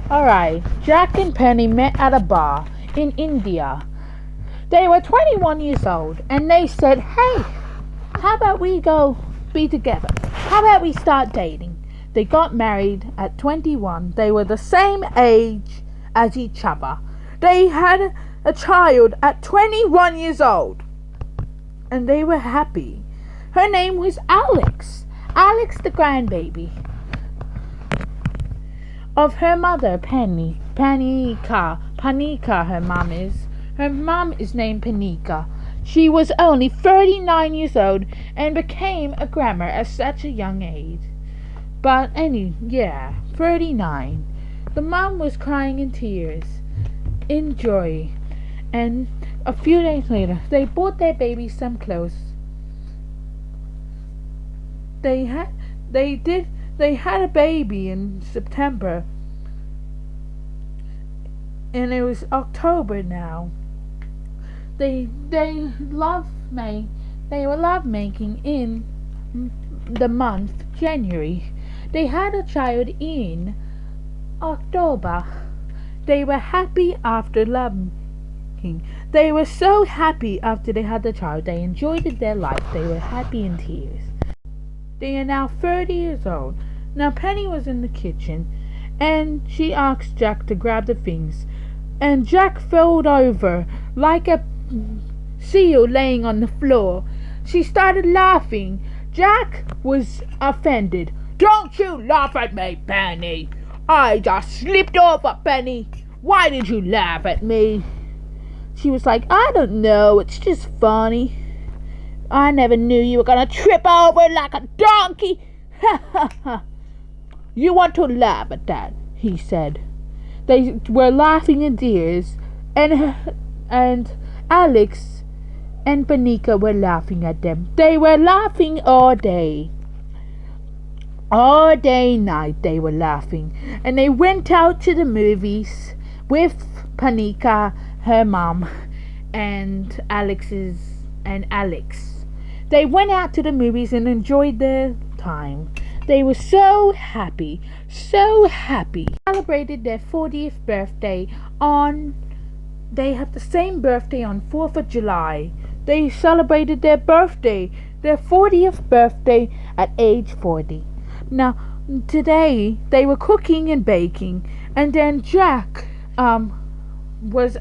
Alright, Jack and Penny met at a bar in India. They were 21 years old and they said, "Hey, how about we go be together? How about we start dating?" They got married at 21. They were the same age as each other. They had a child at 21 years old and they were happy. Her name was Alex. Alex, the grandbaby of her mother, Penny. Panika, her mom is. Her mom is named Panika. She was only 39 years old and became a grandma at such a young age. 39. The mom was crying in tears, in joy. And a few days later, they bought their baby some clothes. They had a baby in September, and it was October now. They were lovemaking in the month January. They had a child in October. They were happy after lovemaking. They were so happy after they had the child. They enjoyed their life. They were happy in tears. They are now 30 years old. Now Penny was in the kitchen and she asked Jack to grab the things. And Jack fell over like a seal laying on the floor. She started laughing. Jack was offended. "Don't you laugh at me, Penny. I just slipped over, Penny. Why did you laugh at me?" She was like, "I don't know. It's just funny. I never knew you were gonna trip over like a donkey." "Ha ha ha. You want to laugh at that," he said. They were laughing in tears, and Alex and Panika were laughing at them. They were laughing all day. All day night they were laughing. And they went out to the movies with Panika, her mom, and Alex. They went out to the movies and enjoyed their time. They were so happy, so happy. Celebrated their 40th birthday they have the same birthday on 4th of July. They celebrated their 40th birthday at age 40. Now, today they were cooking and baking, and then Jack was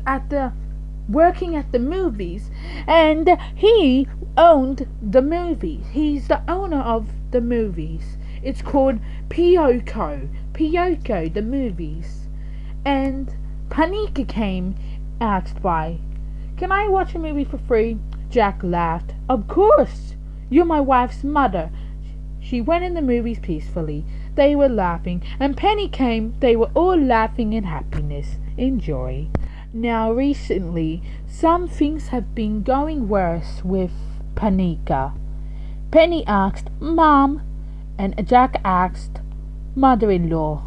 working at the movies, and he owned the movies. He's the owner of the movies. It's called Piyoko, the movies. And Panika came, asked why. "Can I watch a movie for free?" Jack laughed. "Of course. You're my wife's mother." She went in the movies peacefully. They were laughing, and Penny came. They were all laughing in happiness, in joy. Now recently, some things have been going worse with Panika. Penny asked, "Mom," and Jack asked, "Mother-in-law,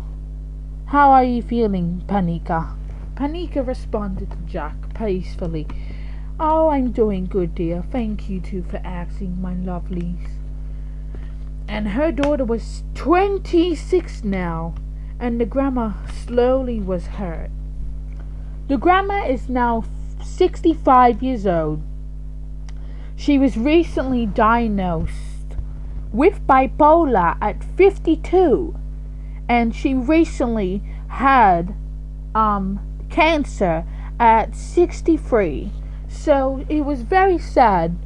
how are you feeling, Panika?" Panika responded to Jack peacefully. "Oh, I'm doing good, dear. Thank you too for asking, my lovelies." And her daughter was 26 now, and the grandma slowly was hurt. The grandma is now 65 years old. She was recently diagnosed with bipolar at 52, and she recently had cancer at 63. So it was very sad.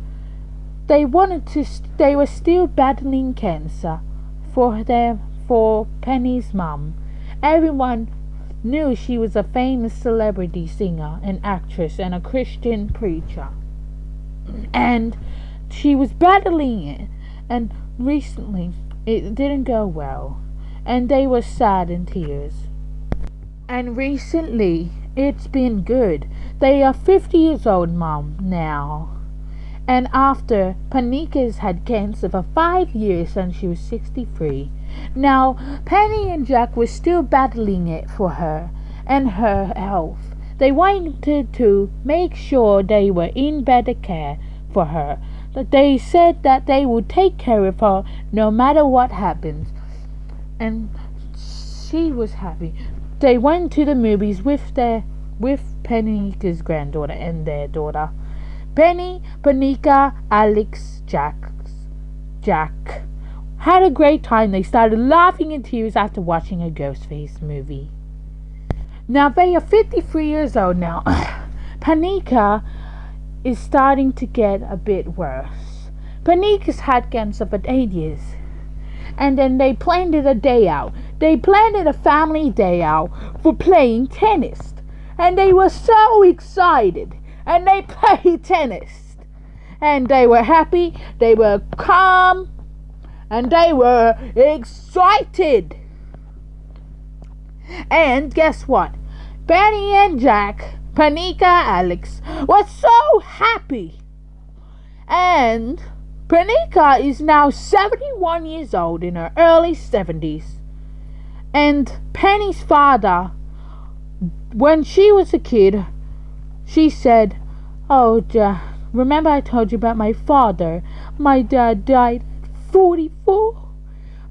They were still battling cancer for Penny's mom. Everyone knew she was a famous celebrity singer, an actress, and a Christian preacher. And she was battling it, and recently it didn't go well, and they were sad in tears. And recently it's been good. They are 50 years old, Mom, now. And after Panika's had cancer for 5 years and she was 63. Now, Penny and Jack were still battling it for her and her health. They wanted to make sure they were in better care for her. They said that they would take care of her no matter what happens. And she was happy. they went to the movies with Panika's granddaughter and their daughter. Penny, Panika, Alex, Jack had a great time. They started laughing in tears after watching a Ghostface movie. Now they are 53 years old now. Panika is starting to get a bit worse. Panika's had cancer for 8 years. And then they planned a day out. They planned a family day out for playing tennis. And they were so excited. And they played tennis. And they were happy. They were calm. And they were excited. And guess what? Penny and Jack, Panika, Alex, were so happy. And Panika is now 71 years old, in her early 70s. And Penny's father, when she was a kid, she said, "Oh, Jack, remember I told you about my father? My dad died at 44.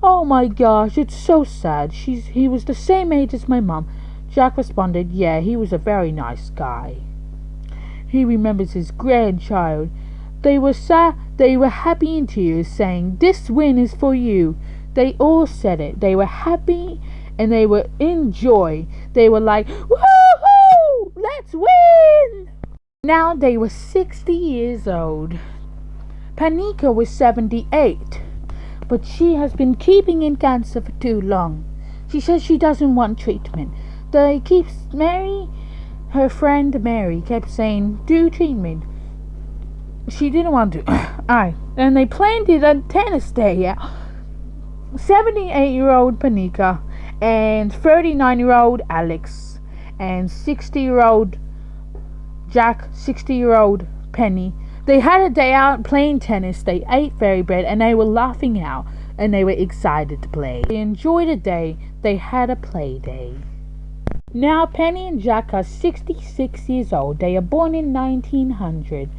Oh my gosh, it's so sad. He was the same age as my mom." Jack responded, "Yeah, he was a very nice guy. He remembers his grandchild." They were sad. They were happy in tears, saying, "This win is for you." They all said it. They were happy and they were in joy. They were like, "Woohoo! Let's win!" Now they were 60 years old. Panika was 78. But she has been keeping in cancer for too long. She says she doesn't want treatment. Her friend Mary kept saying, "Do treatment." She didn't want to. And they planned it on tennis day. Yeah. 78-year-old Panika and 39-year-old Alex and 60-year-old Jack, 60-year-old Penny. They had a day out playing tennis. They ate fairy bread and they were laughing out and they were excited to play. They enjoyed the day. They had a play day. Now Penny and Jack are 66 years old. They are born in 1900.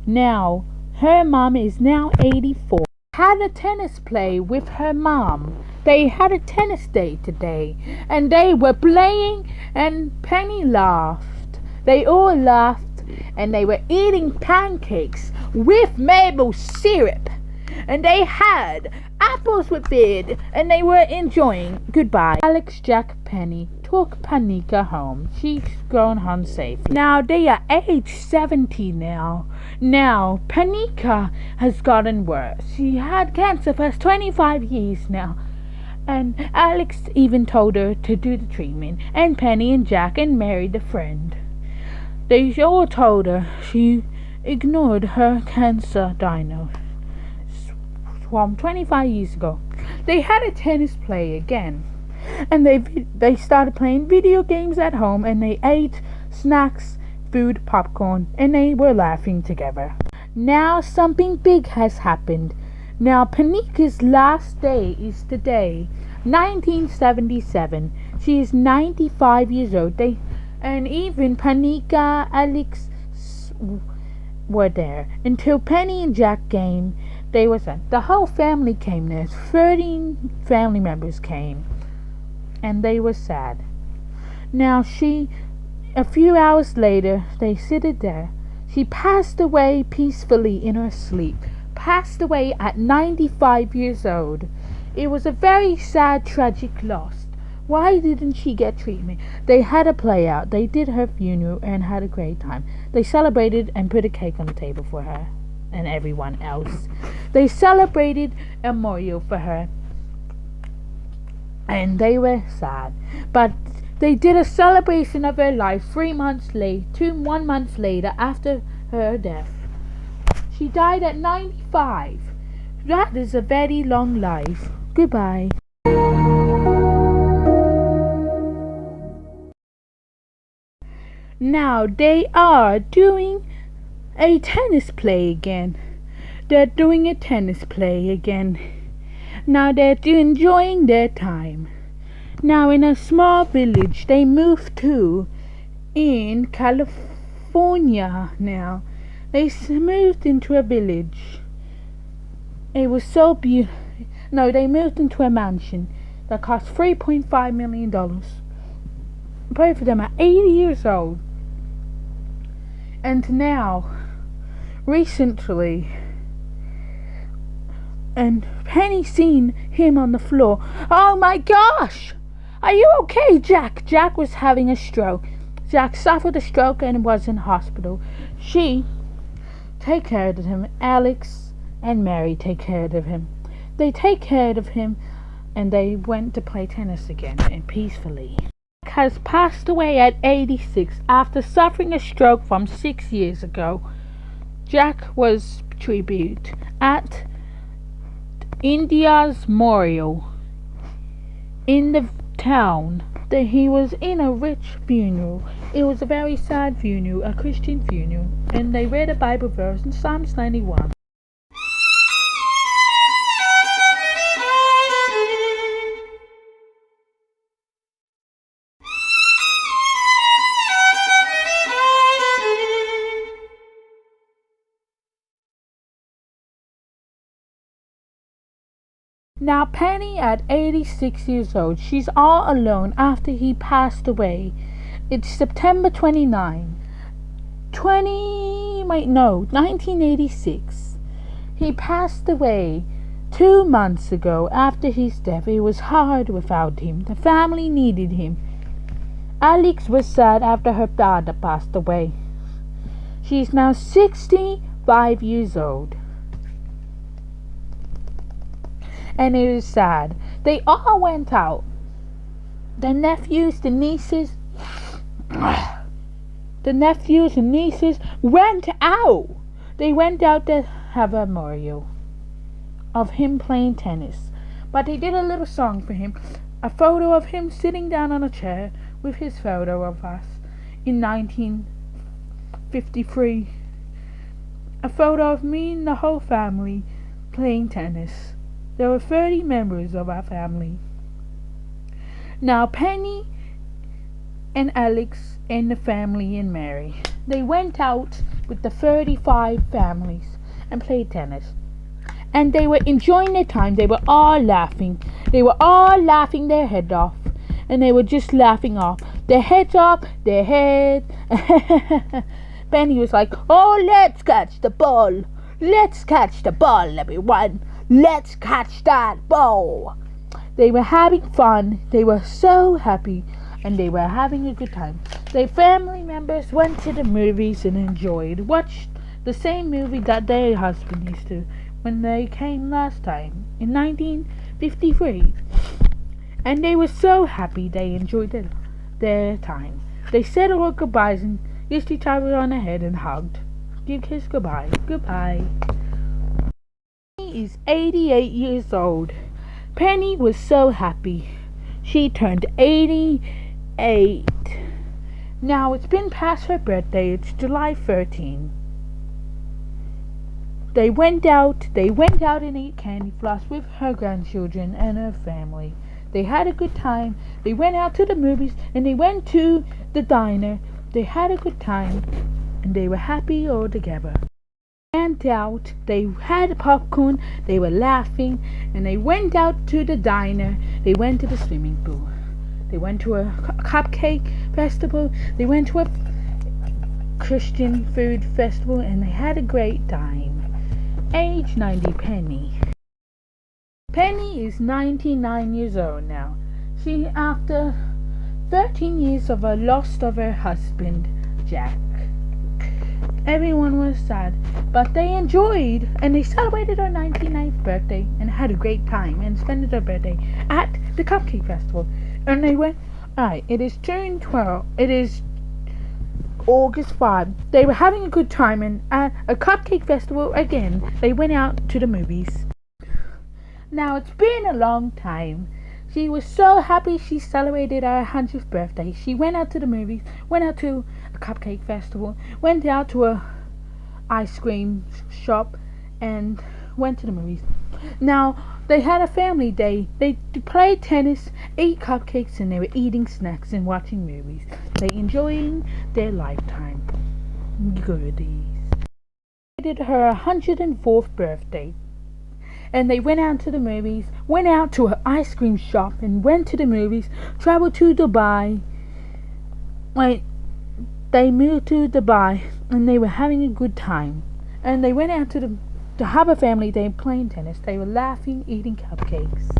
Now her mom is now 84. Had a tennis play with her mom. They had a tennis day today and they were playing and Penny laughed. They all laughed. And they were eating pancakes with maple syrup. And they had apples with it. And they were enjoying. Goodbye. Alex, Jack, Penny took Panika home. She's gone home safely. Now they are age 70 now. Now Panika has gotten worse. She had cancer for 25 years now. And Alex even told her to do the treatment. And Penny and Jack and Mary, the friend. They all told her. She ignored her cancer diagnosis from 25 years ago. They had a tennis play again. And they started playing video games at home. And they ate snacks, food, popcorn. And they were laughing together. Now something big has happened. Now Panika's last day is today, 1977. She is 95 years old. And even Panika, Alex were there. Until Penny and Jack came, they were sad. The whole family came there. 13 family members came. And they were sad. Now a few hours later, they seated there. She passed away peacefully in her sleep. Passed away at 95 years old. It was a very sad, tragic loss. Why didn't she get treatment? They had a play out. They did her funeral and had a great time. They celebrated and put a cake on the table for her and everyone else. They celebrated a memorial for her. And they were sad. But they did a celebration of her life 1 month later after her death. She died at 95. That is a very long life. Goodbye. Now they are doing a tennis play again. They're doing a tennis play again. Now they're enjoying their time. Now in a small village they moved to in California now. They moved into a village. It was so beautiful. No, they moved into a mansion that cost $3.5 million. both of them are 80 years old. And now, recently, and Penny seen him on the floor. Oh my gosh! Are you okay, Jack? Jack was having a stroke. Jack suffered a stroke and was in hospital. She take care of him. Alex and Mary take care of him. They take care of him, and they went to play tennis again and peacefully. Jack has passed away at 86 after suffering a stroke from 6 years ago. Jack was tribute at India's memorial in the town. That he was in a rich funeral. It was a very sad funeral, a Christian funeral, and they read a Bible verse in Psalms 91. Now Penny at 86 years old, she's all alone after he passed away. It's September 1986. He passed away 2 months ago after his death. It was hard without him. The family needed him. Alex was sad after her father passed away. She's now 65 years old. And it is sad. They all went out. The nephews, the nieces went out. They went out to have a memorial of him playing tennis. But they did a little song for him. A photo of him sitting down on a chair with his photo of us in 1953. A photo of me and the whole family playing tennis. There were 30 members of our family. Now Penny and Alex and the family and Mary, they went out with the 35 families and played tennis. And they were enjoying their time. They were all laughing. They were all laughing their head off. And they were just laughing off their heads off, their head. Penny was like, oh, let's catch the ball. Let's catch the ball, everyone. Let's catch that ball. They were having fun. They were so happy. And they were having a good time. Their family members went to the movies and watched the same movie that their husband used to when they came last time in 1953. And they were so happy. They enjoyed their time. They said all goodbyes and kissed each other on the head and hugged. Give kiss goodbye. Goodbye. Penny is 88 years old. Penny was so happy. She turned 88. Now it's been past her birthday. It's July 13. They went out and ate candy floss with her grandchildren and her family. They had a good time. They went out to the movies and they went to the diner. They had a good time and they were happy all together. Went out, they had popcorn, they were laughing, and they went out to the diner. They went to the swimming pool. They went to a cupcake festival. They went to a Christian food festival and they had a great time. Age 90 Penny. Penny is 99 years old now. She, after 13 years of a loss of her husband, Jack. Everyone was sad, but they enjoyed and they celebrated her 99th birthday and had a great time and spent her birthday at the Cupcake Festival. And they went, alright, it is June 12th, it is August 5. They were having a good time and at a Cupcake Festival again, they went out to the movies. Now it's been a long time. She was so happy she celebrated her 100th birthday. She went out to the movies, went out to a cupcake festival, went out to a ice cream shop, and went to the movies. Now, they had a family day. They played tennis, ate cupcakes, and they were eating snacks and watching movies. They enjoying their lifetime. Goodies. They did her 104th birthday. And they went out to the movies, went out to an ice cream shop and went to the movies, traveled to Dubai, Like, they moved to Dubai and they were having a good time. And they went out to have a family day playing tennis. They were laughing, eating cupcakes.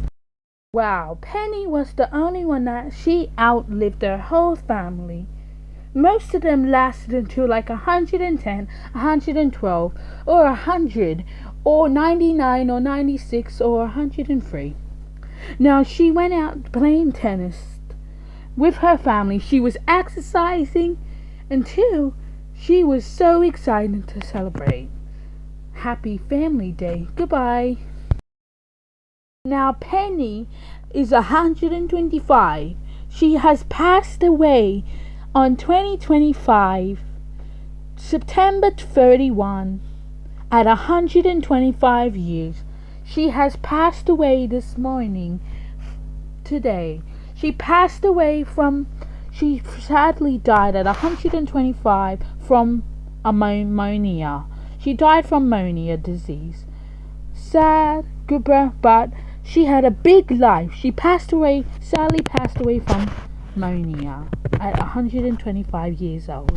Wow, Penny was the only one that she outlived their whole family. Most of them lasted until like 110, 112, or 100, or 99, or 96, or 103. Now, she went out playing tennis with her family. She was exercising until she was so excited to celebrate. Happy Family Day. Goodbye. Now, Penny is 125. She has passed away on 2025, September 31, at 125 years. She has passed away this morning, today. She sadly died at 125 from pneumonia. She died from pneumonia disease. Sad, goodbye, but she had a big life. She sadly passed away from pneumonia at 125 years old.